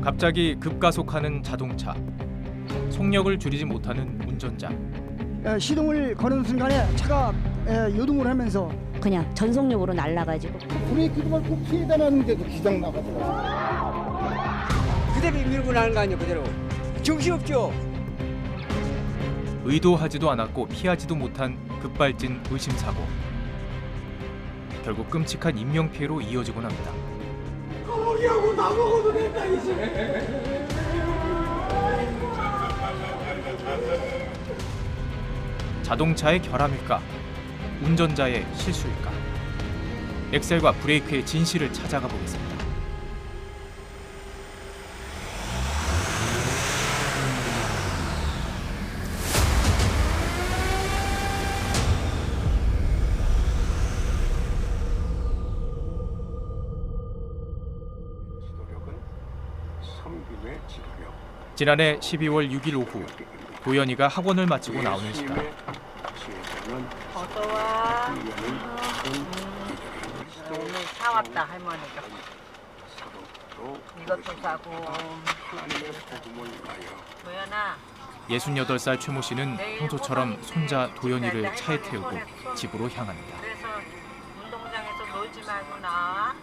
갑자기 급가속하는 자동차. 속력을 줄이지 못하는 운전자. 시동을 거는 순간에 차가 요동을 하면서 그냥 전속력으로 날아가지고 브레이크도 밟고 피해다 놨는데도 기상 나가더라고요. 그대로 밀고 나는 거 아니에요, 그대로. 정신없죠? 의도하지도 않았고 피하지도 못한 급발진 의심사고. 결국 끔찍한 인명피해로 이어지곤 합니다. 거기하고 나 먹어도 된다 이제. 자동차의 결함일까? 운전자의 실수일까? 엑셀과 브레이크의 진실을 찾아가 보겠습니다. 지난해 12월 6일 오후 도연이가 학원을 마치고 나오는 시간. 어서 와. 오늘 사왔다 할머니가. 이것도 사고. 도연아. 68살 최모 씨는 평소처럼 손자 도연이를 차에 태우고 집으로 향합니다. 그래서 운동장에서 놀지 말고 나와.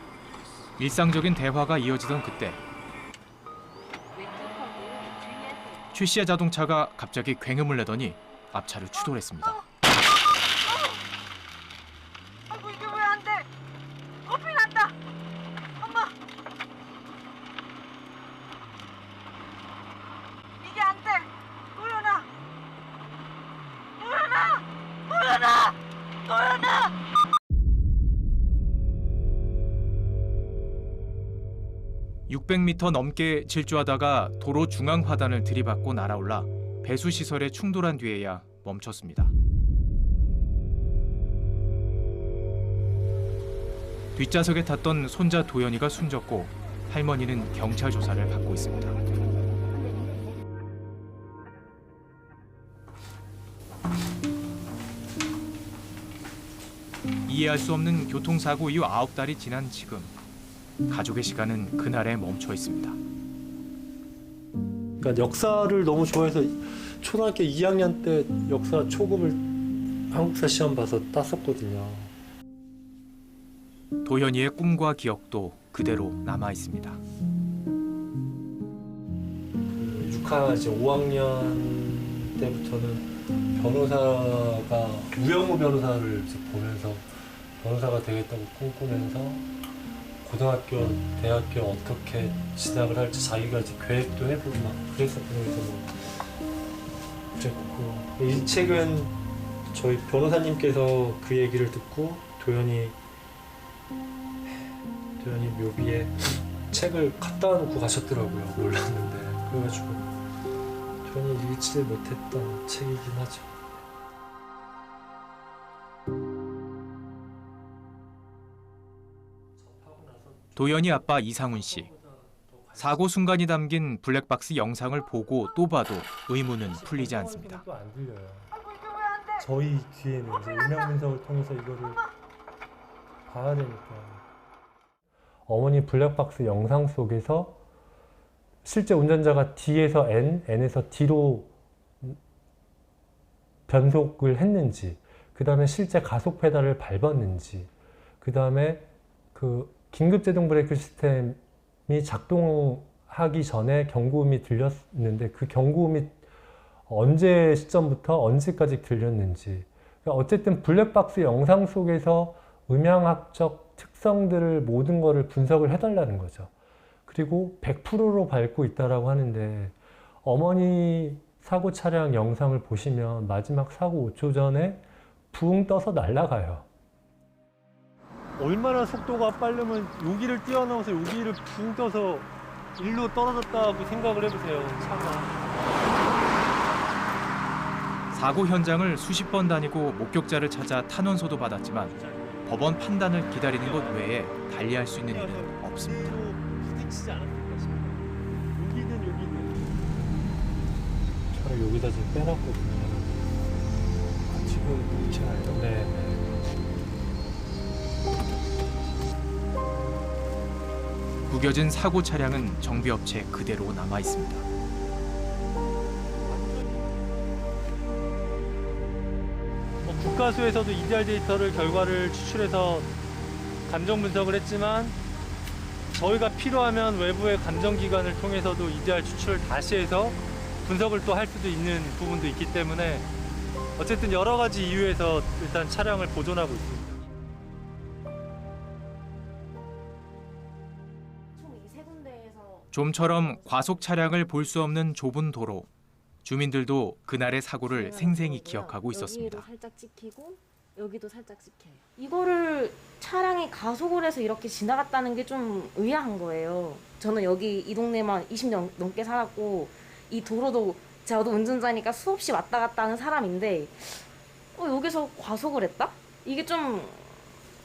일상적인 대화가 이어지던 그때 최 씨의 자동차가 갑자기 굉음을 내더니 앞차를 추돌했습니다. 아이고 이게 왜 안 돼? 커피 났다. 엄마. 이게 안 돼. 도연아. 도연아. 도연아. 도연아. (600m) 넘게 질주하다가 도로 중앙 화단을 들이받고 날아올라 배수 시설에 충돌한 뒤에야 멈췄습니다. 뒷좌석에 탔던 손자 도연이가 숨졌고 할머니는 경찰 조사를 받고 있습니다. 이해할 수 없는 교통사고 이후 9달이 지난 지금 가족의 시간은 그날에 멈춰 있습니다. 그러니까 역사를 너무 좋아해서 초등학교 2학년 때 역사 초급을 한국사 시험 봐서 땄었거든요. 도현이의 꿈과 기억도 그대로 남아 있습니다. 6학 이제 5학년 때부터는 변호사가 우영우 변호사를 이제 보면서 변호사가 되겠다고 꿈꾸면서 고등학교, 대학교 어떻게 진학을 할지 자기가 이제 계획도 해보고 막 그랬었거든요. 그래서 그랬고 이 책은 저희 변호사님께서 그 얘기를 듣고 도연이 묘비에 책을 갖다 놓고 가셨더라고요. 몰랐는데 그래가지고 도연이 읽지를 못했던 책이긴 하죠. 도연이 아빠 이상훈 씨. 사고 순간이 담긴 블랙박스 영상을 보고 또 봐도 의문은 풀리지 않습니다. 안 들려요. 저희 귀에는 이제 음향 분석을 통해서 이거를 봐야 되니까. 어머니 블랙박스 영상 속에서 실제 운전자가 D에서 N에서 D로 변속을 했는지, 그 다음에 실제 가속 페달을 밟았는지, 그 다음에 그 긴급 제동 브레이크 시스템이 작동하기 전에 경고음이 들렸는데 그 경고음이 언제 시점부터 언제까지 들렸는지, 그러니까 어쨌든 블랙박스 영상 속에서 음향학적 특성들을 모든 거를 분석을 해달라는 거죠. 그리고 100%로 밟고 있다라고 하는데 어머니 사고 차량 영상을 보시면 마지막 사고 5초 전에 붕 떠서 날아가요. 얼마나 속도가 빠르면 여기를 뛰어넘어서 여기를 붕 떠서 일로 떨어졌다고 생각을 해보세요, 차가. 사고 현장을 수십 번 다니고 목격자를 찾아 탄원서도 받았지만 법원 판단을 기다리는 것 외에 달리할 수 있는 일은 없습니다. 부딪히지 않았을까 싶어요. 여기든 차를 여기다 지금 빼놨거든요. 지금 있잖아요. 네. 구겨진 사고 차량은 정비업체 그대로 남아 있습니다. 국가수에서도 EDR 데이터를 결과를 추출해서 감정 분석을 했지만 저희가 필요하면 외부의 감정기관을 통해서도 EDR 추출을 다시 해서 분석을 또 할 수도 있는 부분도 있기 때문에 어쨌든 여러 가지 이유에서 일단 차량을 보존하고 있습니다. 좀처럼 과속 차량을 볼 수 없는 좁은 도로. 주민들도 그날의 사고를 생생히 기억하고 있었습니다. 여기도 살짝 찍히고 여기도 살짝 찍혀요. 이거를 차량이 가속을 해서 이렇게 지나갔다는 게 좀 의아한 거예요. 저는 여기 이 동네만 20년 넘게 살았고 이 도로도 저도 운전자니까 수없이 왔다 갔다 하는 사람인데 여기서 과속을 했다? 이게 좀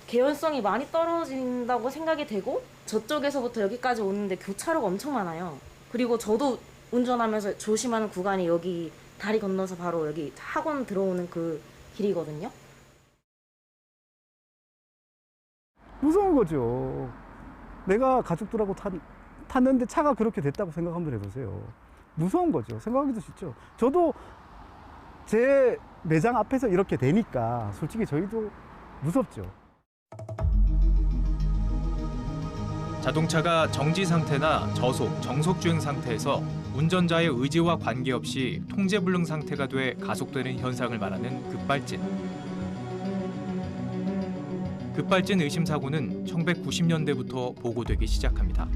개연성이 많이 떨어진다고 생각이 되고 저쪽에서부터 여기까지 오는데 교차로가 엄청 많아요. 그리고 저도 운전하면서 조심하는 구간이 여기 다리 건너서 바로 여기 학원 들어오는 그 길이거든요. 무서운 거죠. 내가 가족들하고 탔는데 차가 그렇게 됐다고 생각 한번 해보세요. 무서운 거죠. 생각하기도 쉽죠. 저도 제 매장 앞에서 이렇게 되니까 솔직히 저희도 무섭죠. 자동차가 정지 상태나 저속, 정속 주행 상태에서 운전자의 의지와 관계없이 통제불능 상태가 돼 가속되는 현상을 말하는 급발진. 급발진 의심 사고는 1990년대부터 보고되기 시작합니다.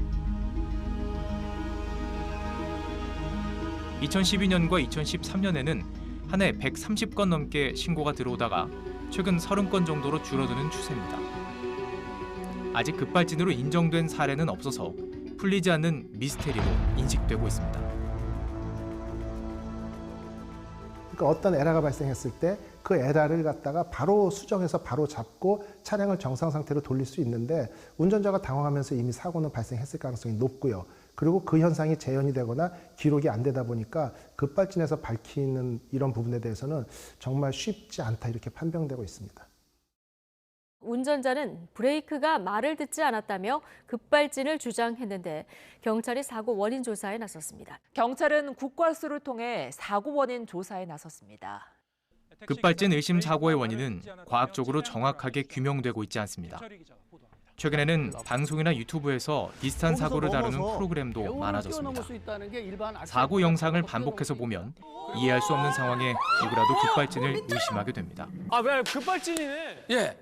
2012년과 2013년에는 한 해 130건 넘게 신고가 들어오다가 최근 30건 정도로 줄어드는 추세입니다. 아직 급발진으로 인정된 사례는 없어서 풀리지 않는 미스테리로 인식되고 있습니다. 그러니까 어떤 에러가 발생했을 때 그 에러를 갖다가 바로 수정해서 바로 잡고 차량을 정상 상태로 돌릴 수 있는데 운전자가 당황하면서 이미 사고는 발생했을 가능성이 높고요. 그리고 그 현상이 재현이 되거나 기록이 안 되다 보니까 급발진에서 밝히는 이런 부분에 대해서는 정말 쉽지 않다 이렇게 판명되고 있습니다. 운전자는 브레이크가 말을 듣지 않았다며 급발진을 주장했는데 경찰이 사고 원인 조사에 나섰습니다. 경찰은 국과수를 통해 사고 원인 조사에 나섰습니다. 급발진 의심 사고의 원인은 과학적으로 정확하게 규명되고 있지 않습니다. 최근에는 방송이나 유튜브에서 비슷한 사고를 다루는 프로그램도 많아졌습니다. 사고 영상을 반복해서 보면 이해할 수 없는 상황에 누구라도 급발진을 의심하게 됩니다. 왜 급발진이네? 예.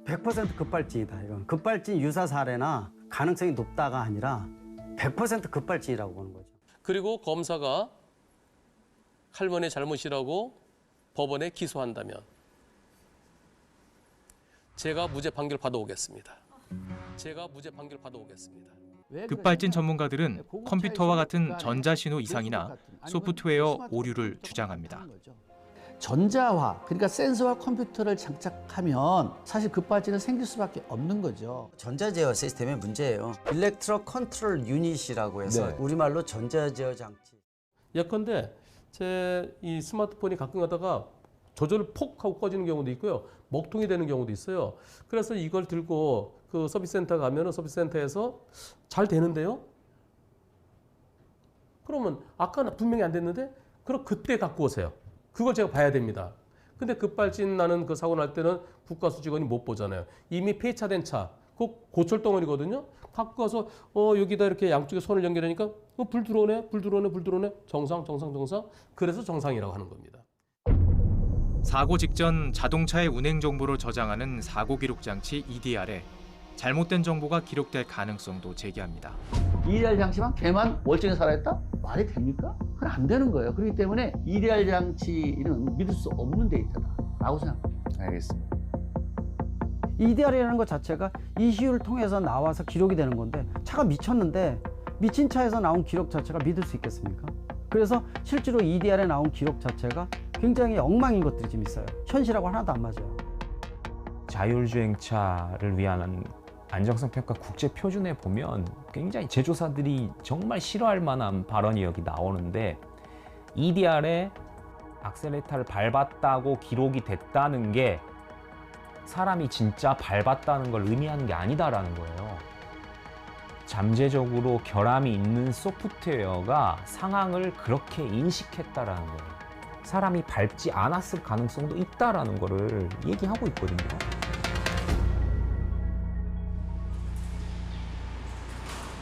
100% 급발진이다. 이건 급발진 유사 사례나 가능성이 높다가 아니라 100% 급발진이라고 보는 거죠. 그리고 검사가 할머니의 잘못이라고 법원에 기소한다면 제가 무죄 판결 받아오겠습니다. 제가 무죄 판결 받아오겠습니다. 급발진 전문가들은 컴퓨터와 같은 전자신호 이상이나 소프트웨어 오류를 주장합니다. 전자화, 그러니까 센서와 컴퓨터를 장착하면 사실 급발진은 생길 수밖에 없는 거죠. 전자제어 시스템의 문제예요. 일렉트로 컨트롤 유닛이라고 해서 우리말로 전자제어 장치. 예컨대 제 이 스마트폰이 가끔 가다가 저절로 폭 하고 꺼지는 경우도 있고요. 먹통이 되는 경우도 있어요. 그래서 이걸 들고 그 서비스 센터 가면은 서비스 센터에서 잘 되는데요. 그러면 아까는 분명히 안 됐는데 그럼 그때 갖고 오세요. 그걸 제가 봐야 됩니다. 근데 급발진 나는 그 사고 날 때는 국가수 직원이 못 보잖아요. 이미 폐차된 차, 그 고철 덩어리거든요. 갖고 가서 여기다 이렇게 양쪽에 손을 연결하니까 불 들어오네, 불 들어오네, 불 들어오네. 정상. 그래서 정상이라고 하는 겁니다. 사고 직전 자동차의 운행 정보를 저장하는 사고 기록 장치 EDR에 잘못된 정보가 기록될 가능성도 제기합니다. EDR 장치만 걔만 멀쩡히 살아있다? 말이 됩니까? 그건 안 되는 거예요. 그렇기 때문에 EDR 장치는 믿을 수 없는 데이터다라고 생각합니다. 알겠습니다. EDR이라는 것 자체가 ECU를 통해서 나와서 기록이 되는 건데 차가 미쳤는데 미친 차에서 나온 기록 자체가 믿을 수 있겠습니까? 그래서 실제로 EDR에 나온 기록 자체가 굉장히 엉망인 것들이 좀 있어요. 현실하고 하나도 안 맞아요. 자율주행차를 위한 안정성 평가 국제 표준에 보면 굉장히 제조사들이 정말 싫어할 만한 발언이 여기 나오는데 EDR에 악셀레이터를 밟았다고 기록이 됐다는 게 사람이 진짜 밟았다는 걸 의미하는 게 아니다라는 거예요. 잠재적으로 결함이 있는 소프트웨어가 상황을 그렇게 인식했다라는 거예요. 사람이 밟지 않았을 가능성도 있다라는 거를 얘기하고 있거든요.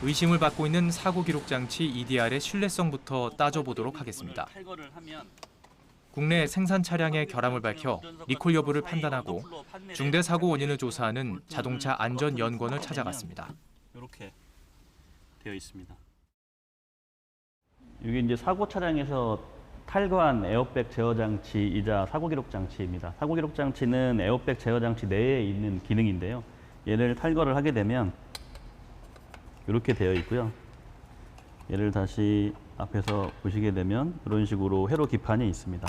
의심을 받고 있는 사고 기록 장치 EDR의 신뢰성부터 따져보도록 하겠습니다. 국내 생산 차량의 결함을 밝혀 리콜 여부를 판단하고 중대 사고 원인을 조사하는 자동차 안전연구원을 찾아갔습니다. 이렇게 되어 있습니다. 이게 이제 사고 차량에서 탈거한 에어백 제어 장치이자 사고 기록 장치입니다. 사고 기록 장치는 에어백 제어 장치 내에 있는 기능인데요. 얘를 탈거를 하게 되면 이렇게 되어 있고요. 얘를 다시 앞에서 보시게 되면 이런 식으로 회로 기판이 있습니다.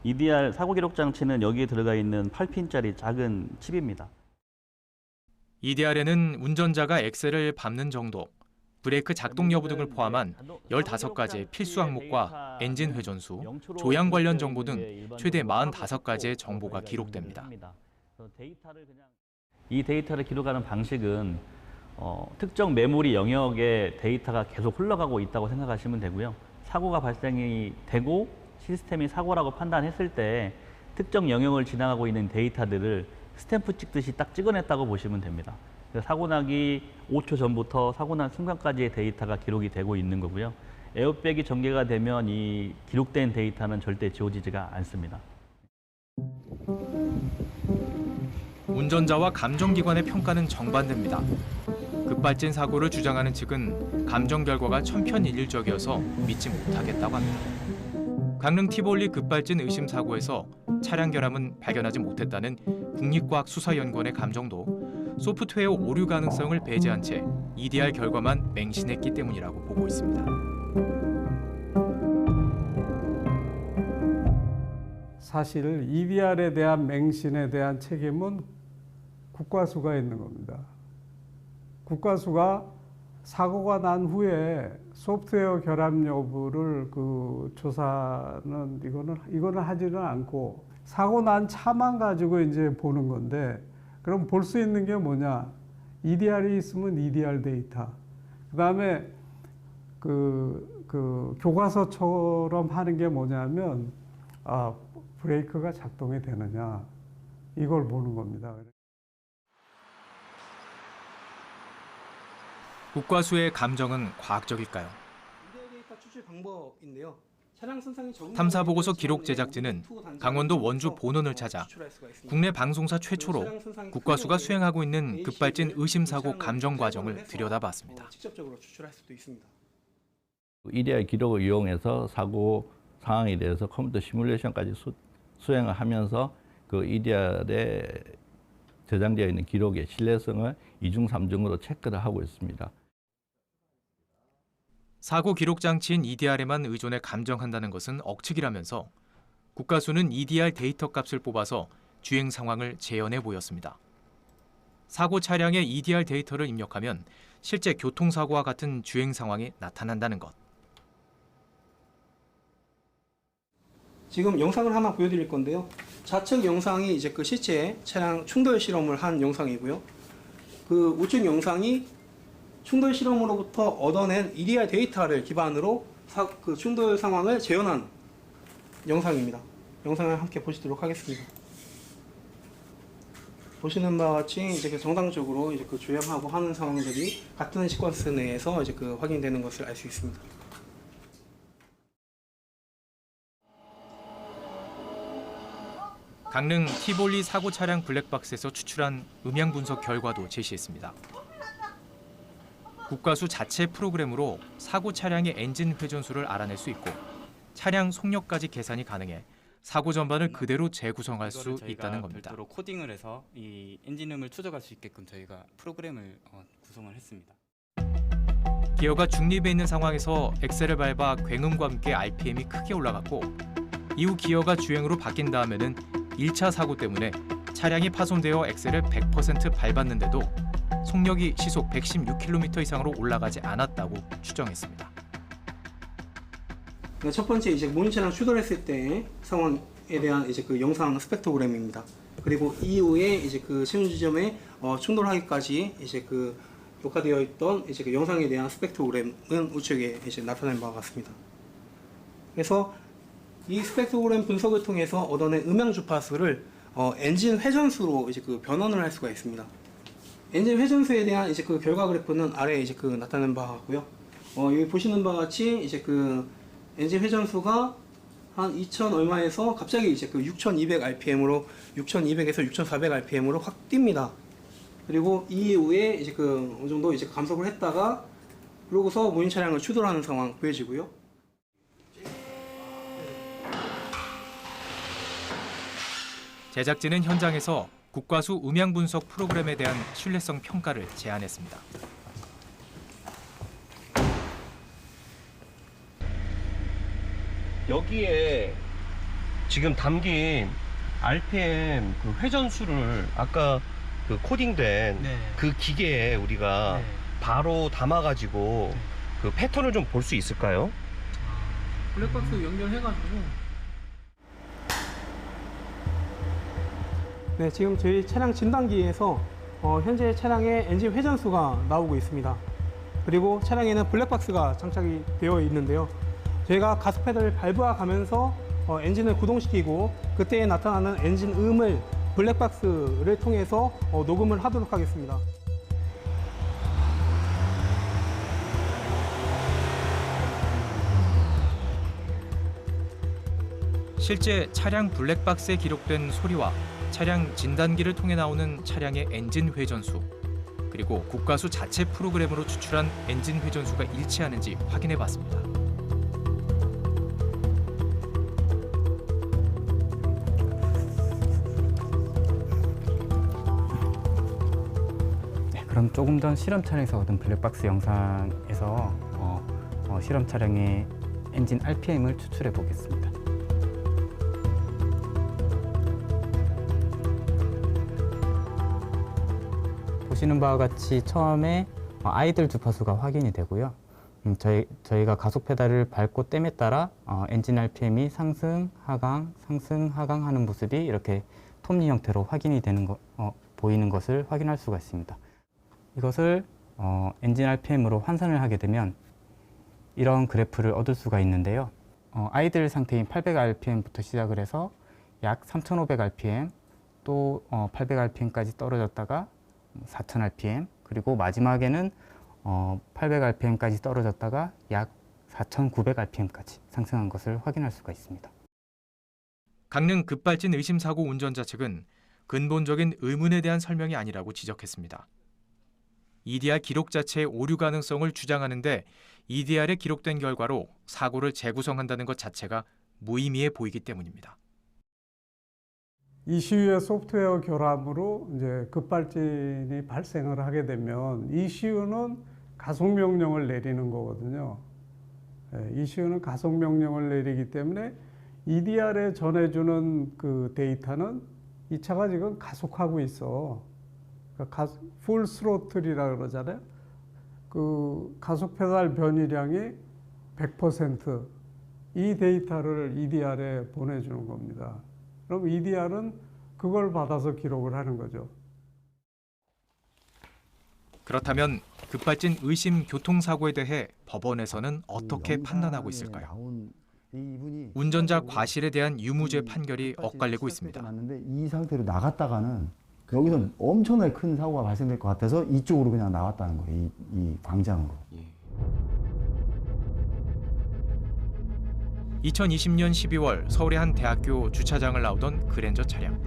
EDR 사고 기록 장치는 여기에 들어가 있는 8핀짜리 작은 칩입니다. EDR에는 운전자가 엑셀을 밟는 정도, 브레이크 작동 여부 등을 포함한 15가지의 필수 항목과 엔진 회전수, 조향 관련 정보 등 최대 45가지의 정보가 기록됩니다. 이 데이터를 기록하는 방식은 특정 메모리 영역에 데이터가 계속 흘러가고 있다고 생각하시면 되고요. 사고가 발생이 되고 시스템이 사고라고 판단했을 때 특정 영역을 지나가고 있는 데이터들을 스탬프 찍듯이 딱 찍어냈다고 보시면 됩니다. 사고 나기 5초 전부터 사고 난 순간까지의 데이터가 기록이 되고 있는 거고요. 에어백이 전개가 되면 이 기록된 데이터는 절대 지워지지가 않습니다. 운전자와 감정기관의 평가는 정반대입니다. 급발진 사고를 주장하는 측은 감정 결과가 천편일률적이어서 믿지 못하겠다고 합니다. 강릉 티볼리 급발진 의심 사고에서 차량 결함은 발견하지 못했다는 국립과학수사연구원의 감정도 소프트웨어 오류 가능성을 배제한 채 EDR 결과만 맹신했기 때문이라고 보고 있습니다. 사실 EDR에 대한 맹신에 대한 책임은 국과수가 있는 겁니다. 국과수가 사고가 난 후에 소프트웨어 결함 여부를 조사는 이거는 하지는 않고 사고 난 차만 가지고 이제 보는 건데, 그럼 볼 수 있는 게 뭐냐? EDR이 있으면 EDR 데이터. 그다음에 교과서처럼 하는 게 뭐냐면 브레이크가 작동이 되느냐, 이걸 보는 겁니다. 국과수의 감정은 과학적일까요? 데이터 추출 방법인데요. 차량 손상이 적은 탐사 보고서 기록 제작진은 강원도 원주 본원을 찾아 국내 방송사 최초로 국과수가 수행하고 있는 급발진 의심 사고 감정 과정을 들여다봤습니다. 직접적으로 추출할 수도 있습니다. EDR 기록을 이용해서 사고 상황에 대해서 컴퓨터 시뮬레이션까지 수행을 하면서 그 EDR에 저장되어 있는 기록의 신뢰성을 2중, 3중으로 체크를 하고 있습니다. 사고 기록 장치인 EDR에만 의존해 감정한다는 것은 억측이라면서 국과수는 EDR 데이터 값을 뽑아서 주행 상황을 재현해 보였습니다. 사고 차량에 EDR 데이터를 입력하면 실제 교통사고와 같은 주행 상황이 나타난다는 것. 지금 영상을 하나 보여드릴 건데요. 좌측 영상이 이제 그 실제 차량 충돌 실험을 한 영상이고요. 그 우측 영상이 충돌 실험으로부터 얻어낸 EDR 데이터를 기반으로 그 충돌 상황을 재현한 영상입니다. 영상을 함께 보시도록 하겠습니다. 보시는 바와 같이 이제 그 정상적으로 이제 그 주행하고 하는 상황들이 같은 시퀀스 내에서 이제 그 확인되는 것을 알 수 있습니다. 강릉 티볼리 사고 차량 블랙박스에서 추출한 음향 분석 결과도 제시했습니다. 국과수 자체 프로그램으로 사고 차량의 엔진 회전수를 알아낼 수 있고 차량 속력까지 계산이 가능해 사고 전반을 그대로 재구성할 수 있다는 겁니다. 별도로 코딩을 해서 이 엔진음을 추적할 수 있게끔 저희가 프로그램을 구성을 했습니다. 기어가 중립에 있는 상황에서 엑셀을 밟아 굉음과 함께 RPM이 크게 올라갔고 이후 기어가 주행으로 바뀐 다음에는 1차 사고 때문에 차량이 파손되어 엑셀을 100% 밟았는데도 속력이 시속 116km 이상으로 올라가지 않았다고 추정했습니다. 첫 번째 이제 모니터랑 추돌했을 때 상황에 대한 이제 그 영상 스펙트로그램입니다. 그리고 이후에 이제 그 시험 지점에 충돌하기까지 이제 그 녹화되어 있던 이제 그 영상에 대한 스펙트로그램은 우측에 이제 나타낸 바와 같습니다. 그래서 이 스펙트로그램 분석을 통해서 얻어낸 음향 주파수를 엔진 회전수로 이제 그 변환을 할 수가 있습니다. 엔진 회전수에 대한 이제 그 결과 그래프는 아래에 이제 그 나타낸 바와 같고요. 여기 보시는 바와 같이 이제 그 엔진 회전수가 한 2000 얼마에서 갑자기 이제 그 6200 RPM으로 6200에서 6400 RPM으로 확 뜁니다. 그리고 이후에 이제 그 어느 정도 이제 감속을 했다가 그러고서 무인 차량을 추돌하는 상황 보여지고요. 제작진은 현장에서 국과수 음향 분석 프로그램에 대한 신뢰성 평가를 제안했습니다. 여기에 지금 담긴 RPM 그 회전수를 아까 그 코딩된 그 기계에 우리가 바로 담아가지고 그 패턴을 좀 볼 수 있을까요? 블랙박스 연결해가지고. 네, 지금 저희 차량 진단기에서 현재 차량의 엔진 회전수가 나오고 있습니다. 그리고 차량에는 블랙박스가 장착이 되어 있는데요. 저희가 가속 페달을 밟아 가면서 엔진을 구동시키고 그때 나타나는 엔진 음을 블랙박스를 통해서 녹음을 하도록 하겠습니다. 실제 차량 블랙박스에 기록된 소리와 차량 진단기를 통해 나오는 차량의 엔진 회전수, 그리고 국과수 자체 프로그램으로 추출한 엔진 회전수가 일치하는지 확인해 봤습니다. 그럼 조금 전 실험 차량에서 얻은 블랙박스 영상에서 실험 차량의 엔진 RPM을 추출해 보겠습니다. 보시는 바와 같이 처음에 아이들 주파수가 확인이 되고요. 저희가 가속 페달을 밟고 땜에 따라 엔진 RPM이 상승, 하강, 상승, 하강 하는 모습이 이렇게 톱니 형태로 확인이 되는 보이는 것을 확인할 수가 있습니다. 이것을 엔진 RPM으로 환산을 하게 되면 이런 그래프를 얻을 수가 있는데요. 아이들 상태인 800rpm부터 시작을 해서 약 3500rpm, 또 800rpm까지 떨어졌다가 4000rpm, 그리고 마지막에는 800rpm까지 떨어졌다가 약 4900rpm까지 상승한 것을 확인할 수가 있습니다. 강릉 급발진 의심 사고 운전자 측은 근본적인 의문에 대한 설명이 아니라고 지적했습니다. EDR 기록 자체의 오류 가능성을 주장하는데 EDR에 기록된 결과로 사고를 재구성한다는 것 자체가 무의미해 보이기 때문입니다. ECU의 소프트웨어 결함으로 이제 급발진이 발생을 하게 되면 ECU는 가속 명령을 내리는 거거든요. ECU는 가속 명령을 내리기 때문에 EDR에 전해주는 그 데이터는 이 차가 지금 가속하고 있어. 그러니까 풀 스로틀이라 그러잖아요. 그 가속 페달 변이량이 100% 이 데이터를 EDR에 보내주는 겁니다. 그럼 EDR은 그걸 받아서 기록을 하는 거죠. 그렇다면 급발진 의심 교통사고에 대해 법원에서는 어떻게 판단하고 있을까요? 운전자 과실에 대한 유무죄 판결이 엇갈리고 있습니다. 이 상태로 나갔다가는 여기서 엄청나게 큰 사고가 발생될 것 같아서 이쪽으로 그냥 나왔다는 거예요. 이 광장으로. 2020년 12월 서울의 한 대학교 주차장을 나오던 그랜저 차량.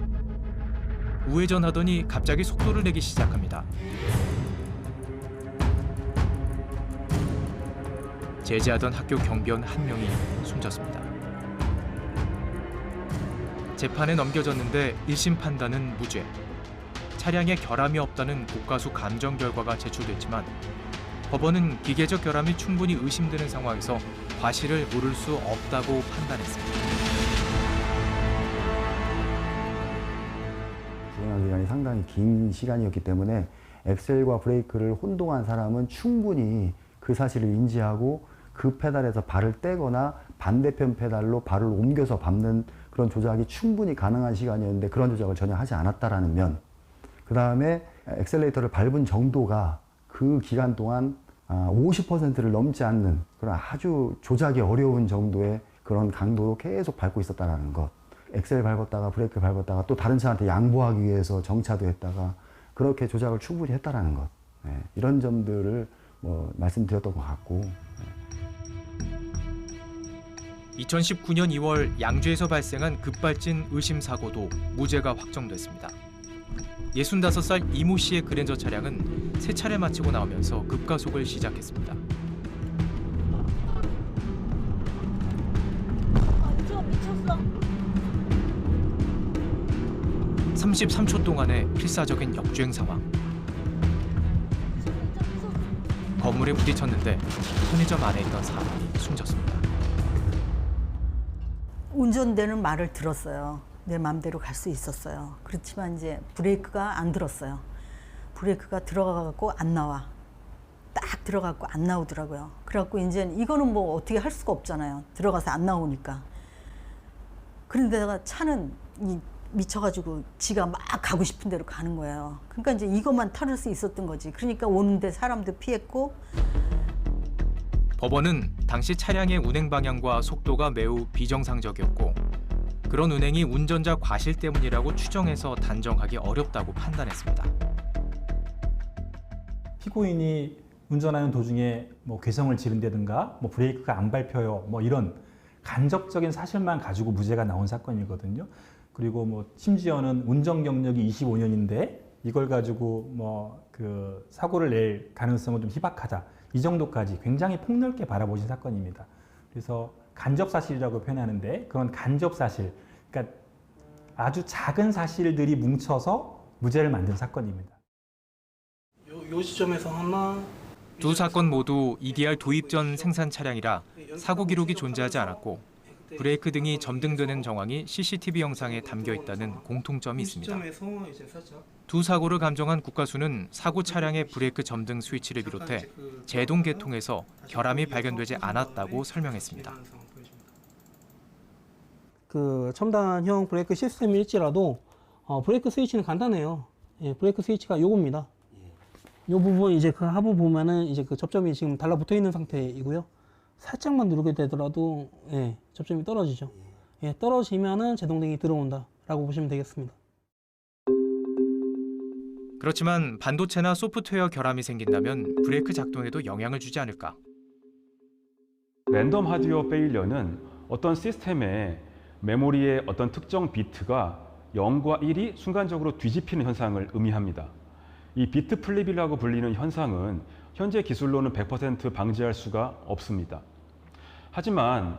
우회전하더니 갑자기 속도를 내기 시작합니다. 제지하던 학교 경비원 한 명이 숨졌습니다. 재판에 넘겨졌는데 1심 판단은 무죄. 차량에 결함이 없다는 국과수 감정 결과가 제출됐지만 법원은 기계적 결함이 충분히 의심되는 상황에서 과실을 물을 수 없다고 판단했습니다. 주행한 기간이 상당히 긴 시간이었기 때문에 엑셀과 브레이크를 혼동한 사람은 충분히 그 사실을 인지하고 그 페달에서 발을 떼거나 반대편 페달로 발을 옮겨서 밟는 그런 조작이 충분히 가능한 시간이었는데 그런 조작을 전혀 하지 않았다라는 면, 그 다음에 엑셀레이터를 밟은 정도가 그 그 기간 동안 50%를 넘지 않는 그런 아주 조작이 어려운 정도의 그런 강도로 계속 밟고 있었다는 것. 엑셀 밟았다가 브레이크 밟았다가 또 다른 차한테 양보하기 위해서 정차도 했다가 그렇게 조작을 충분히 했다는 것. 이런 점들을 말씀드렸던 것 같고. 2019년 2월 양주에서 발생한 급발진 의심 사고도 무죄가 확정됐습니다. 65살 이모 씨의 그랜저 차량은 세차를 마치고 나오면서 급가속을 시작했습니다. 33초 동안의 필사적인 역주행 상황. 건물에 부딪혔는데 편의점 안에 있던 사람이 숨졌습니다. 운전대는 말을 들었어요. 내 마음대로 갈 수 있었어요. 그렇지만 이제 브레이크가 안 들었어요. 브레이크가 들어가갖고 안 나와. 딱 들어가고 안 나오더라고요. 그래갖고 이제 이거는 뭐 어떻게 할 수가 없잖아요. 들어가서 안 나오니까. 그런데다가 차는 미쳐가지고 지가 막 가고 싶은 대로 가는 거예요. 그러니까 이제 이것만 털을 수 있었던 거지. 그러니까 오는데 사람도 피했고. 법원은 당시 차량의 운행 방향과 속도가 매우 비정상적이었고 그런 운행이 운전자 과실 때문이라고 추정해서 단정하기 어렵다고 판단했습니다. 피고인이 운전하는 도중에 뭐 괴성을 지른다든가 뭐 브레이크가 안 밟혀요 뭐 이런 간접적인 사실만 가지고 무죄가 나온 사건이거든요. 그리고 뭐 심지어는 운전 경력이 25년인데 이걸 가지고 뭐 그 사고를 낼 가능성은 좀 희박하다. 이 정도까지 굉장히 폭넓게 바라보신 사건입니다. 그래서 간접 사실이라고 표현하는데 그런 간접 사실, 그러니까 아주 작은 사실들이 뭉쳐서 무죄를 만든 사건입니다. 요 시점에서 아마 두 사건 모두 EDR 도입 전 생산 차량이라 사고 기록이 존재하지 않았고 브레이크 등이 점등되는 정황이 CCTV 영상에 담겨 있다는 공통점이 있습니다. 두 사고를 감정한 국가수는 사고 차량의 브레이크 점등 스위치를 비롯해 제동 계통에서 결함이 발견되지 않았다고 설명했습니다. 그 첨단형 브레이크 시스템일지라도 브레이크 스위치는 간단해요. 예, 브레이크 스위치가 요겁니다. 요 부분 이제 그 하부 보면은 이제 그 접점이 지금 달라붙어 있는 상태이고요. 살짝만 누르게 되더라도 예, 접점이 떨어지죠. 예, 떨어지면은 제동등이 들어온다라고 보시면 되겠습니다. 그렇지만 반도체나 소프트웨어 결함이 생긴다면 브레이크 작동에도 영향을 주지 않을까? 랜덤 하드웨어 페일러는 어떤 시스템의 메모리의 어떤 특정 비트가 0과 1이 순간적으로 뒤집히는 현상을 의미합니다. 이 비트 플립이라고 불리는 현상은 현재 기술로는 100% 방지할 수가 없습니다. 하지만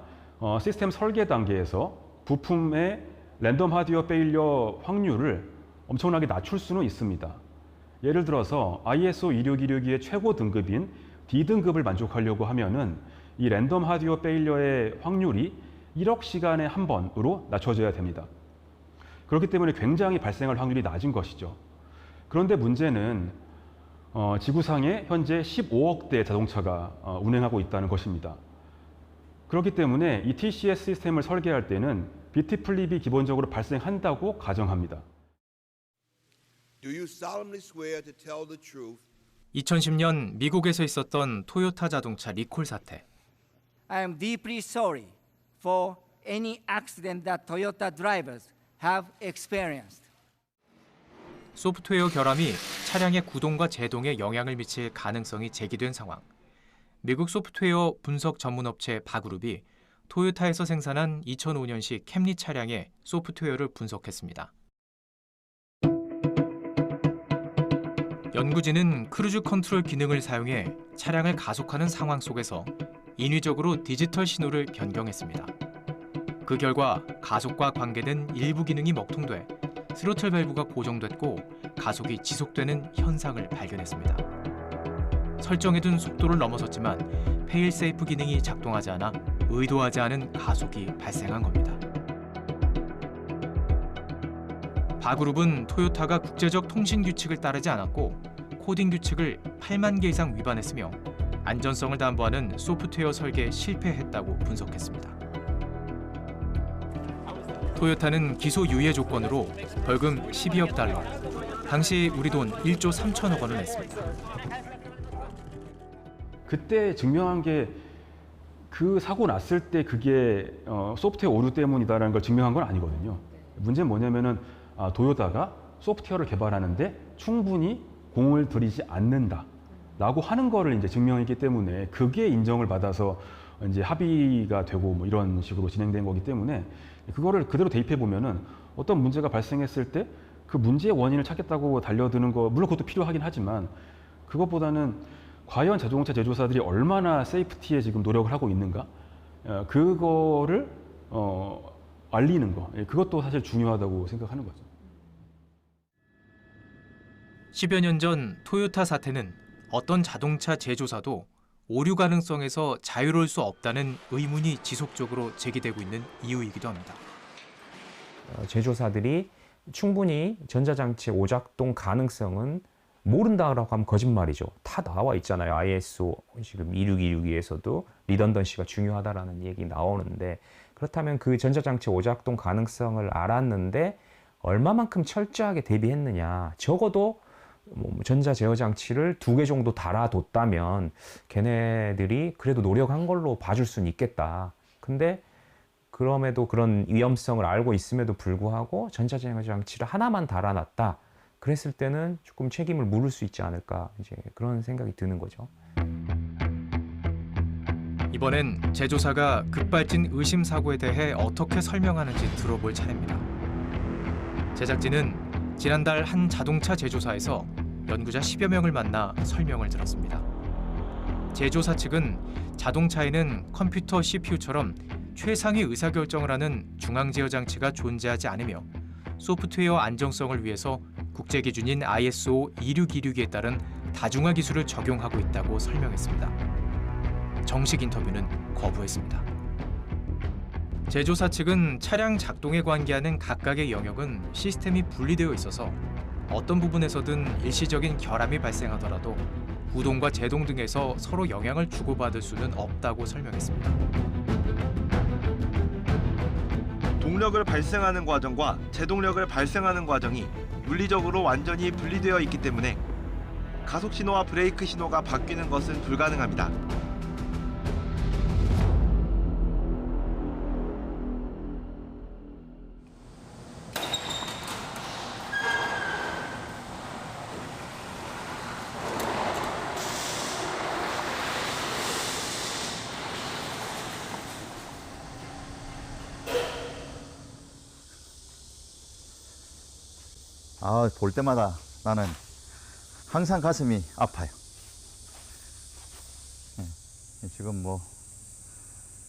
시스템 설계 단계에서 부품의 랜덤 하드웨어 페일러 확률을 엄청나게 낮출 수는 있습니다. 예를 들어서 ISO 26162의 최고 등급인 D등급을 만족하려고 하면은 이 랜덤 하드웨어 페일러의 확률이 1억 시간에 한 번으로 낮춰져야 됩니다. 그렇기 때문에 굉장히 발생할 확률이 낮은 것이죠. 그런데 문제는 지구상에 현재 15억 대의 자동차가 운행하고 있다는 것입니다. 그렇기 때문에 이 TCS 시스템을 설계할 때는 비트 플립이 기본적으로 발생한다고 가정합니다. 2010년 미국에서 있었던 토요타 자동차 리콜 사태. I am deeply sorry for any accident that Toyota drivers have experienced. 소프트웨어 결함이 차량의 구동과 제동에 영향을 미칠 가능성이 제기된 상황. 미국 소프트웨어 분석 전문업체 바그룹이 토요타에서 생산한 2005년식 캠리 차량의 소프트웨어를 분석했습니다. 연구진은 크루즈 컨트롤 기능을 사용해 차량을 가속하는 상황 속에서 인위적으로 디지털 신호를 변경했습니다. 그 결과 가속과 관계된 일부 기능이 먹통돼 스로틀 밸브가 고정됐고 가속이 지속되는 현상을 발견했습니다. 설정해둔 속도를 넘어섰지만 페일세이프 기능이 작동하지 않아 의도하지 않은 가속이 발생한 겁니다. 바그룹은 토요타가 국제적 통신 규칙을 따르지 않았고 코딩 규칙을 8만 개 이상 위반했으며 안전성을 담보하는 소프트웨어 설계에 실패했다고 분석했습니다. 토요타는 기소 유예 조건으로 벌금 12억 달러, 당시 우리 돈 1조 3천억 원을 냈습니다. 그때 증명한 게 그 사고 났을 때 그게 소프트웨어 오류 때문이다라는 걸 증명한 건 아니거든요. 문제는 뭐냐면은 도요타가 소프트웨어를 개발하는데 충분히 공을 들이지 않는다라고 하는 거를 이제 증명했기 때문에 그게 인정을 받아서 이제 합의가 되고 뭐 이런 식으로 진행된 거기 때문에 그거를 그대로 대입해 보면은 어떤 문제가 발생했을 때 그 문제의 원인을 찾겠다고 달려드는 거 물론 그것도 필요하긴 하지만 그것보다는 과연 자동차 제조사들이 얼마나 세이프티에 지금 노력을 하고 있는가 그거를 알리는 거 그것도 사실 중요하다고 생각하는 거죠. 10여 년 전 토요타 사태는 어떤 자동차 제조사도 오류 가능성에서 자유로울 수 없다는 의문이 지속적으로 제기되고 있는 이유이기도 합니다. 제조사들이 충분히 전자장치 오작동 가능성은 모른다라고 하면 거짓말이죠. 다 나와 있잖아요. ISO 지금 26262에서도 리던던시가 중요하다라는 얘기 나오는데 그렇다면 그 전자장치 오작동 가능성을 알았는데 얼마만큼 철저하게 대비했느냐. 적어도 전자 제어 장치를 2개 정도 달아뒀다면 걔네들이 그래도 노력한 걸로 봐줄 수는 있겠다. 근데 그럼에도 그런 위험성을 알고 있음에도 불구하고 전자 제어 장치를 하나만 달아놨다. 그랬을 때는 조금 책임을 물을 수 있지 않을까 이제 그런 생각이 드는 거죠. 이번엔 제조사가 급발진 의심 사고에 대해 어떻게 설명하는지 들어볼 차례입니다. 제작진은 지난달 한 자동차 제조사에서 연구자 10여 명을 만나 설명을 들었습니다. 제조사 측은 자동차에는 컴퓨터 CPU처럼 최상위 의사결정을 하는 중앙제어 장치가 존재하지 않으며 소프트웨어 안정성을 위해서 국제기준인 ISO 26262에 따른 다중화 기술을 적용하고 있다고 설명했습니다. 정식 인터뷰는 거부했습니다. 제조사 측은 차량 작동에 관계하는 각각의 영역은 시스템이 분리되어 있어서 어떤 부분에서든 일시적인 결함이 발생하더라도 구동과 제동 등에서 서로 영향을 주고받을 수는 없다고 설명했습니다. 동력을 발생하는 과정과 제동력을 발생하는 과정이 물리적으로 완전히 분리되어 있기 때문에 가속 신호와 브레이크 신호가 바뀌는 것은 불가능합니다. 볼 때마다 나는 항상 가슴이 아파요. 지금 뭐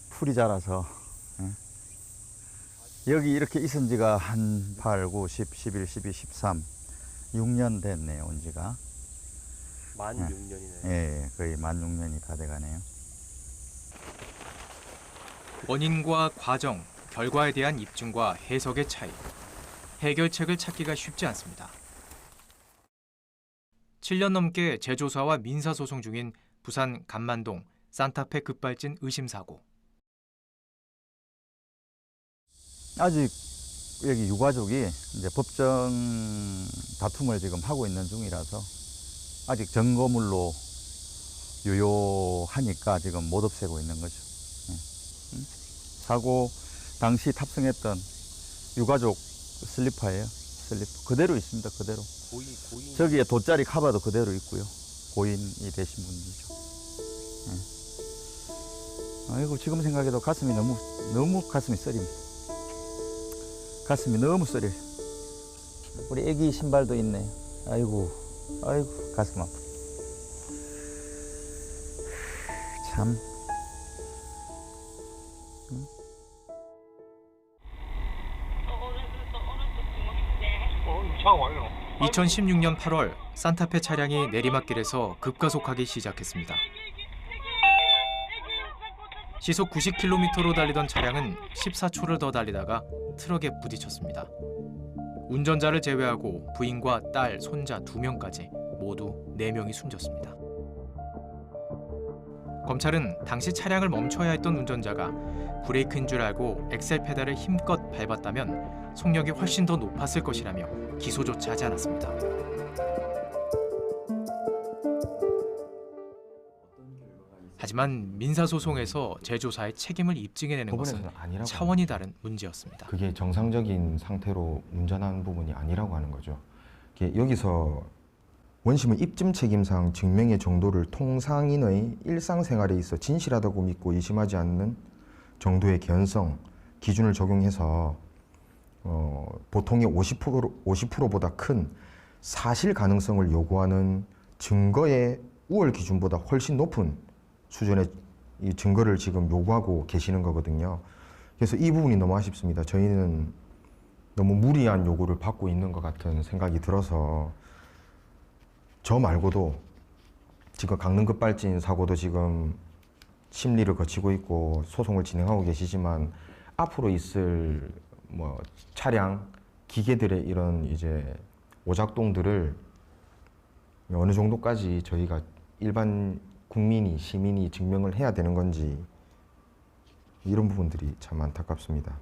풀이 자라서 여기 이렇게 있은 지가 한 8, 9, 10, 11, 12, 13, 6년 됐네요. 온 지가. 만 6년이네요. 예, 거의 만 6년이 다 돼가네요. 원인과 과정, 결과에 대한 입증과 해석의 차이. 해결책을 찾기가 쉽지 않습니다. 7년 넘게 제조사와 민사소송 중인 부산 감만동 산타페 급발진 의심 사고. 아직 여기 유가족이 이제 법정 다툼을 지금 하고 있는 중이라서 아직 증거물로 유효하니까 지금 못 없애고 있는 거죠. 사고 당시 탑승했던 유가족 슬리퍼예요. 슬리퍼 그대로 있습니다. 그대로. 고인. 저기에 돗자리 카바도 그대로 있고요. 고인이 되신 분이죠. 아이고 지금 생각해도 가슴이 너무 가슴이 쓰립니다. 가슴이 너무 쓰려요. 우리 애기 신발도 있네. 아이고 가슴 아파. 참. 2016년 8월 산타페 차량이 내리막길에서 급가속하기 시작했습니다. 시속 90km로 달리던 차량은 14초를 더 달리다가 트럭에 부딪혔습니다. 운전자를 제외하고 부인과 딸, 손자 2명까지 모두 4명이 숨졌습니다. 검찰은 당시 차량을 멈춰야 했던 운전자가 브레이크인 줄 알고 엑셀 페달을 힘껏 밟았다면 속력이 훨씬 더 높았을 것이라며 기소조차 하지 않았습니다. 하지만 민사소송에서 제조사의 책임을 입증해내는 것은 법원에서는 아니라고 차원이 다른 문제였습니다. 그게 정상적인 상태로 운전한 부분이 아니라고 하는 거죠. 여기서 원심은 입증 책임상 증명의 정도를 통상인의 일상생활에 있어 진실하다고 믿고 의심하지 않는 정도의 개연성 기준을 적용해서 보통의 50%보다 큰 사실 가능성을 요구하는 증거의 우월 기준보다 훨씬 높은 수준의 이 증거를 지금 요구하고 계시는 거거든요. 그래서 이 부분이 너무 아쉽습니다. 저희는 너무 무리한 요구를 받고 있는 것 같은 생각이 들어서 저 말고도 지금 강릉급발진 사고도 지금 심리를 거치고 있고 소송을 진행하고 계시지만 앞으로 있을 뭐 차량, 기계들의 이런 이제 오작동들을 어느 정도까지 저희가 일반 국민이, 시민이 증명을 해야 되는 건지 이런 부분들이 참 안타깝습니다.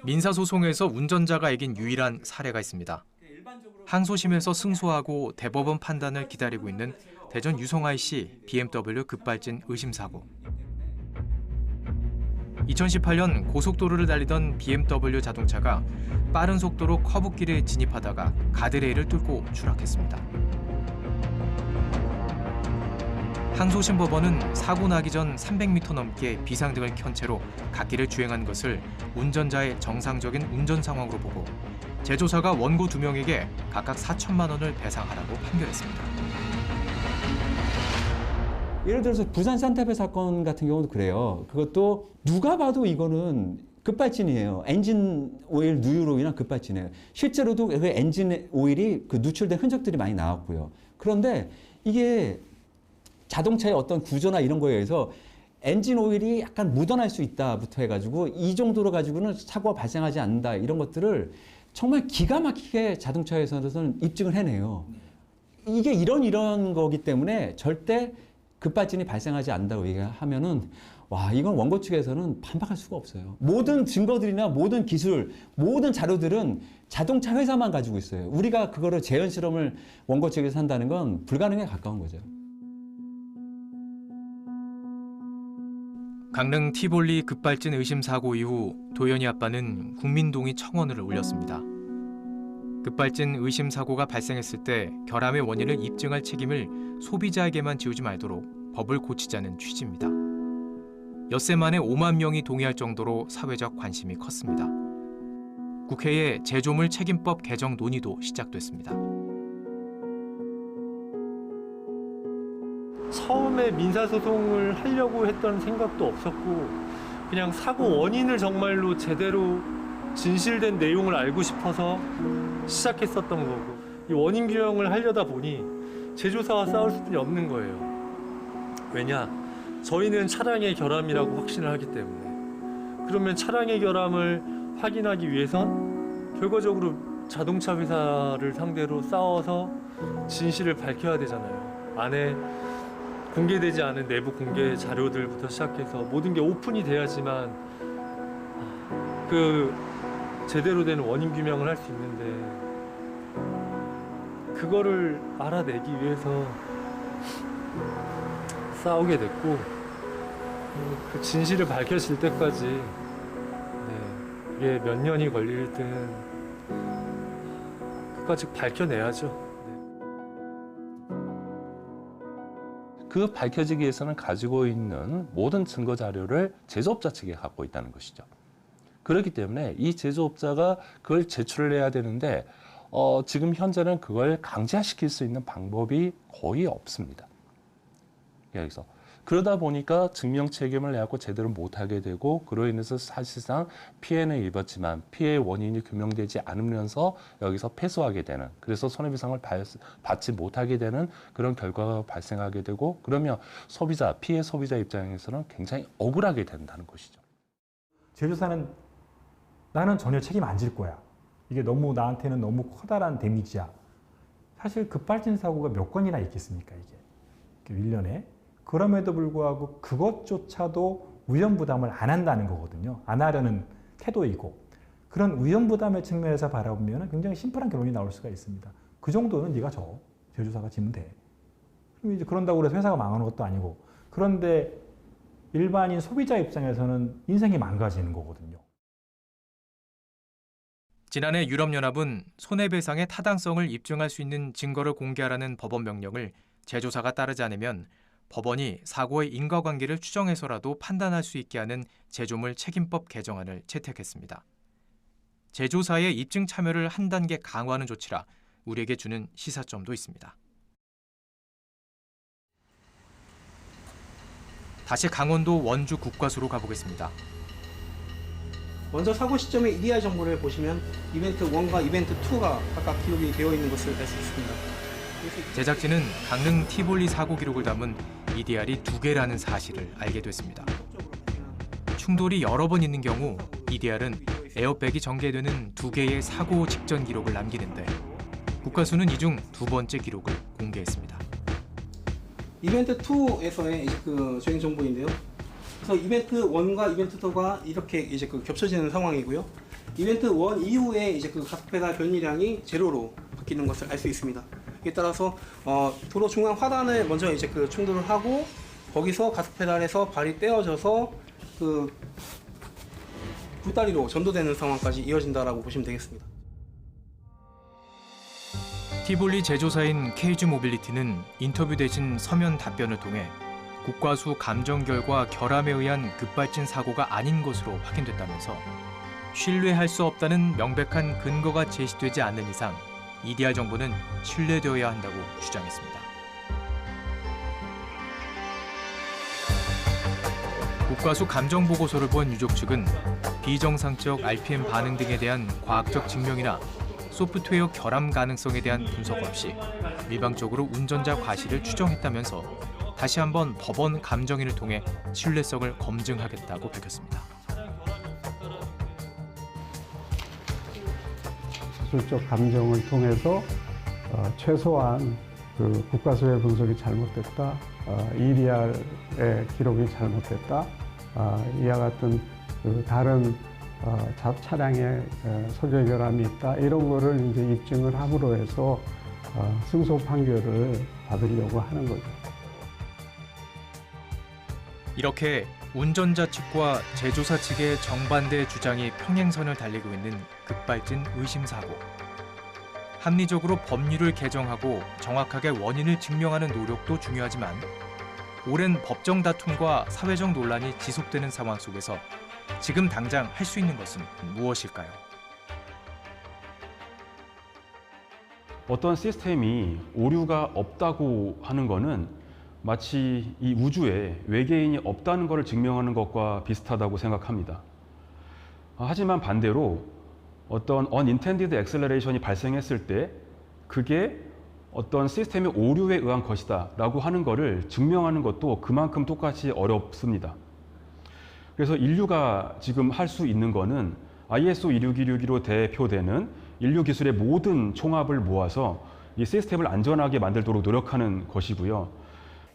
민사소송에서 운전자가 이긴 유일한 사례가 있습니다. 항소심에서 승소하고 대법원 판단을 기다리고 있는 대전 유성IC BMW 급발진 의심사고. 2018년 고속도로를 달리던 BMW 자동차가 빠른 속도로 커브길에 진입하다가 가드레일을 뚫고 추락했습니다. 항소심 법원은 사고 나기 전 300m 넘게 비상등을 켠 채로 갓길을 주행한 것을 운전자의 정상적인 운전 상황으로 보고 제조사가 원고 2명에게 각각 4천만 원을 배상하라고 판결했습니다. 예를 들어서 부산 산타페 사건 같은 경우도 그래요. 그것도 누가 봐도 이거는 급발진이에요. 엔진 오일 누유로 인한 급발진이에요. 실제로도 그 엔진 오일이 그 누출된 흔적들이 많이 나왔고요. 그런데 이게 자동차의 어떤 구조나 이런 거에 의해서 엔진 오일이 약간 묻어날 수 있다부터 해가지고 이 정도로 가지고는 사고가 발생하지 않는다 이런 것들을 정말 기가 막히게 자동차에서는 입증을 해내요. 이게 이런 거기 때문에 절대 급발진이 발생하지 않는다고 얘기하면은 와 이건 원고 측에서는 반박할 수가 없어요. 모든 증거들이나 모든 기술, 모든 자료들은 자동차 회사만 가지고 있어요. 우리가 그거를 재현 실험을 원고 측에서 한다는 건 불가능에 가까운 거죠. 강릉 티볼리 급발진 의심 사고 이후 도연이 아빠는 국민동의 청원을 올렸습니다. 급발진 의심 사고가 발생했을 때 결함의 원인을 입증할 책임을 소비자에게만 지우지 말도록 법을 고치자는 취지입니다. 엿새 만에 5만 명이 동의할 정도로 사회적 관심이 컸습니다. 국회에 제조물 책임법 개정 논의도 시작됐습니다. 처음에 민사소송을 하려고 했던 생각도 없었고 그냥 사고 원인을 정말로 제대로 진실된 내용을 알고 싶어서 시작했었던 거고 이 원인 규명을 하려다 보니 제조사와 싸울 수밖에 없는 거예요. 왜냐? 저희는 차량의 결함이라고 확신을 하기 때문에 그러면 차량의 결함을 확인하기 위해선 결과적으로 자동차 회사를 상대로 싸워서 진실을 밝혀야 되잖아요. 안에 공개되지 않은 내부 공개 자료들부터 시작해서 모든 게 오픈이 돼야지만 그 제대로 된 원인 규명을 할 수 있는데 그거를 알아내기 위해서 싸우게 됐고 그 진실을 밝혀질 때까지 이게 몇 년이 걸리든 끝까지 밝혀내야죠. 그 밝혀지기 위해서는 가지고 있는 모든 증거 자료를 제조업자 측에 갖고 있다는 것이죠. 그렇기 때문에 이 제조업자가 그걸 제출을 해야 되는데 지금 현재는 그걸 강제시킬 수 있는 방법이 거의 없습니다. 여기서 그러다 보니까 증명 책임을 내갖고 제대로 못하게 되고 그로 인해서 사실상 피해는 입었지만 피해의 원인이 규명되지 않으면서 여기서 패소하게 되는 그래서 손해배상을 받지 못하게 되는 그런 결과가 발생하게 되고 그러면 피해 소비자 입장에서는 굉장히 억울하게 된다는 것이죠. 제조사는 나는 전혀 책임 안 질 거야. 이게 너무 나한테는 너무 커다란 데미지야. 사실 급발진 사고가 몇 건이나 있겠습니까 이게 1년에. 그럼에도 불구하고 그것조차도 위험부담을 안 한다는 거거든요. 안 하려는 태도이고 그런 위험부담의 측면에서 바라보면 굉장히 심플한 결론이 나올 수가 있습니다. 그 정도는 네가 져. 제조사가 지면 돼. 이제 그런다고 해서 회사가 망하는 것도 아니고. 그런데 일반인 소비자 입장에서는 인생이 망가지는 거거든요. 지난해 유럽연합은 손해배상의 타당성을 입증할 수 있는 증거를 공개하라는 법원 명령을 제조사가 따르지 않으면 법원이 사고의 인과관계를 추정해서라도 판단할 수 있게 하는 제조물 책임법 개정안을 채택했습니다. 제조사의 입증 참여를 한 단계 강화하는 조치라 우리에게 주는 시사점도 있습니다. 다시 강원도 원주 국과수로 가보겠습니다. 먼저 사고 시점의 EDR 정보를 보시면 이벤트 1과 이벤트 2가 각각 기록이 되어 있는 것을 알 수 있습니다. 제작진은 강릉 티볼리 사고 기록을 담은 EDR이 2개라는 사실을 알게 됐습니다. 충돌이 여러 번 있는 경우 EDR은 에어백이 전개되는 2개의 사고 직전 기록을 남기는데 국과수는 이 중 2번째 기록을 공개했습니다. 이벤트 2에서의 이제 그 주행 정보인데요. 그래서 이벤트 1과 이벤트 2가 이렇게 이제 그 겹쳐지는 상황이고요. 이벤트 1 이후에 이제 그 가속 페달 변이량이 제로로 바뀌는 것을 알 수 있습니다. 이에 따라서 도로 중앙 화단을 먼저 이제 그 충돌을 하고 거기서 가속 페달에서 발이 떼어져서 그 굴다리로 전도되는 상황까지 이어진다라고 보시면 되겠습니다. 티볼리 제조사인 케이즈 모빌리티는 인터뷰 대신 서면 답변을 통해 국과수 감정 결과 결함에 의한 급발진 사고가 아닌 것으로 확인됐다면서 신뢰할 수 없다는 명백한 근거가 제시되지 않는 이상 EDR 정보는 신뢰되어야 한다고 주장했습니다. 국과수 감정 보고서를 본 유족 측은 비정상적 RPM 반응 등에 대한 과학적 증명이나 소프트웨어 결함 가능성에 대한 분석 없이 일방적으로 운전자 과실을 추정했다면서 다시 한번 법원 감정인을 통해 신뢰성을 검증하겠다고 밝혔습니다. 기술적 감정을 통해서 최소한 그 국과수의 분석이 잘못됐다, EDR의 기록이 잘못됐다, 이와 같은 그 다른 차량에 소재 결함이 있다, 이런 거를 이제 입증을 함으로 해서 승소 판결을 받으려고 하는 거죠. 이렇게 운전자 측과 제조사 측의 정반대 주장이 평행선을 달리고 있는 급발진 의심 사고. 합리적으로 법률을 개정하고 정확하게 원인을 증명하는 노력도 중요하지만 오랜 법정 다툼과 사회적 논란이 지속되는 상황 속에서 지금 당장 할 수 있는 것은 무엇일까요? 어떤 시스템이 오류가 없다고 하는 것은 마치 이 우주에 외계인이 없다는 것을 증명하는 것과 비슷하다고 생각합니다. 하지만 반대로 어떤 unintended acceleration이 발생했을 때 그게 어떤 시스템의 오류에 의한 것이다 라고 하는 것을 증명하는 것도 그만큼 똑같이 어렵습니다. 그래서 인류가 지금 할 수 있는 거는 ISO 26262로 대표되는 인류 기술의 모든 총합을 모아서 이 시스템을 안전하게 만들도록 노력하는 것이고요.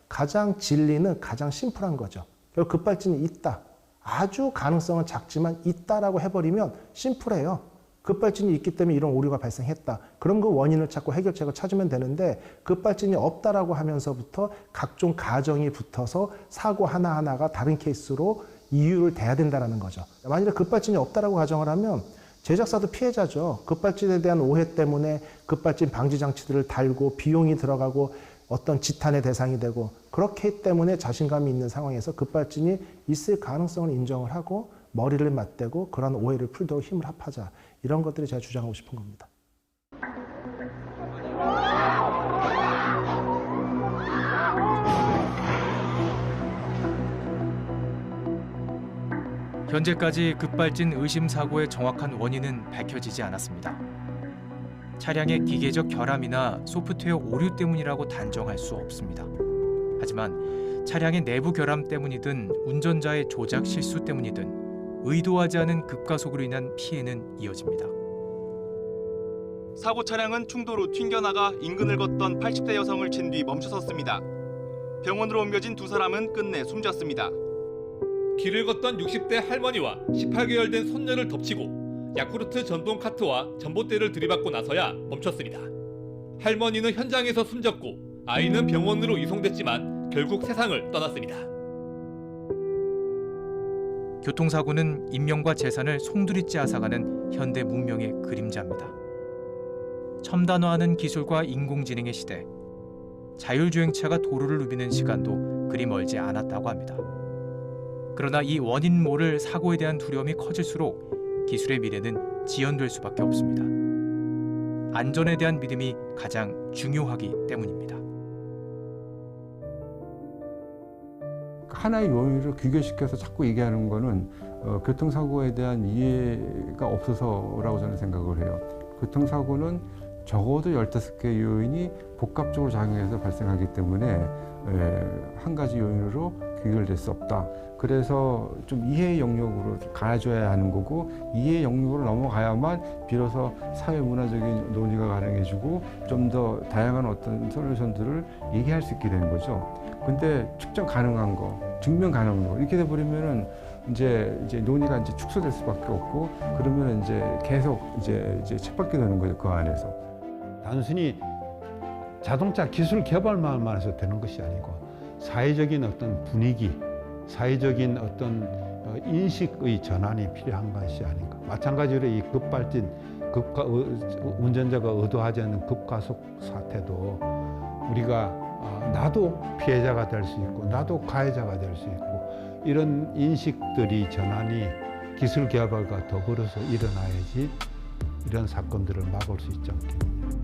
가장 진리는 가장 심플한 거죠. 결국 급발진이 있다. 아주 가능성은 작지만 있다라고 해버리면 심플해요. 급발진이 있기 때문에 이런 오류가 발생했다. 그럼 그 원인을 찾고 해결책을 찾으면 되는데 급발진이 없다라고 하면서부터 각종 가정이 붙어서 사고 하나하나가 다른 케이스로 이유를 대야 된다는 거죠. 만일에 급발진이 없다라고 가정을 하면 제작사도 피해자죠. 급발진에 대한 오해 때문에 급발진 방지 장치들을 달고 비용이 들어가고 어떤 지탄의 대상이 되고 그렇기 때문에 자신감이 있는 상황에서 급발진이 있을 가능성을 인정을 하고 머리를 맞대고 그런 오해를 풀도록 힘을 합하자. 이런 것들이 제가 주장하고 싶은 겁니다. 현재까지 급발진 의심 사고의 정확한 원인은 밝혀지지 않았습니다. 차량의 기계적 결함이나 소프트웨어 오류 때문이라고 단정할 수 없습니다. 하지만 차량의 내부 결함 때문이든 운전자의 조작 실수 때문이든 의도하지 않은 급가속으로 인한 피해는 이어집니다. 사고 차량은 충돌 후 튕겨나가 인근을 걷던 80대 여성을 친 뒤 멈춰섰습니다. 병원으로 옮겨진 두 사람은 끝내 숨졌습니다. 길을 걷던 60대 할머니와 18개월 된 손녀를 덮치고 야쿠르트 전동 카트와 전봇대를 들이받고 나서야 멈췄습니다. 할머니는 현장에서 숨졌고 아이는 병원으로 이송됐지만 결국 세상을 떠났습니다. 교통사고는 인명과 재산을 송두리째 앗아가는 현대 문명의 그림자입니다. 첨단화하는 기술과 인공지능의 시대, 자율주행차가 도로를 누비는 시간도 그리 멀지 않았다고 합니다. 그러나 이 원인 모를 사고에 대한 두려움이 커질수록 기술의 미래는 지연될 수밖에 없습니다. 안전에 대한 믿음이 가장 중요하기 때문입니다. 하나의 요인으로 귀결시켜서 자꾸 얘기하는 거는 교통사고에 대한 이해가 없어서라고 저는 생각을 해요. 교통사고는 적어도 15개의 요인이 복합적으로 작용해서 발생하기 때문에 한 가지 요인으로 귀결될 수 없다. 그래서 좀 이해의 영역으로 가져야 하는 거고, 이해의 영역으로 넘어가야만 비로소 사회 문화적인 논의가 가능해지고 좀 더 다양한 어떤 솔루션들을 얘기할 수 있게 되는 거죠. 근데 측정 가능한 거, 증명 가능한 거 이렇게 돼버리면은 이제 논의가 이제 축소될 수밖에 없고, 그러면 이제 계속 이제 쳇바퀴 도는 거죠, 그 안에서. 단순히 자동차 기술 개발만 해서 되는 것이 아니고 사회적인 어떤 분위기, 사회적인 어떤 인식의 전환이 필요한 것이 아닌가. 마찬가지로 이 급발진, 운전자가 의도하지 않는 급가속 사태도 우리가 나도 피해자가 될 수 있고 나도 가해자가 될 수 있고, 이런 인식들이 전환이 기술 개발과 더불어서 일어나야지 이런 사건들을 막을 수 있지 않겠느냐.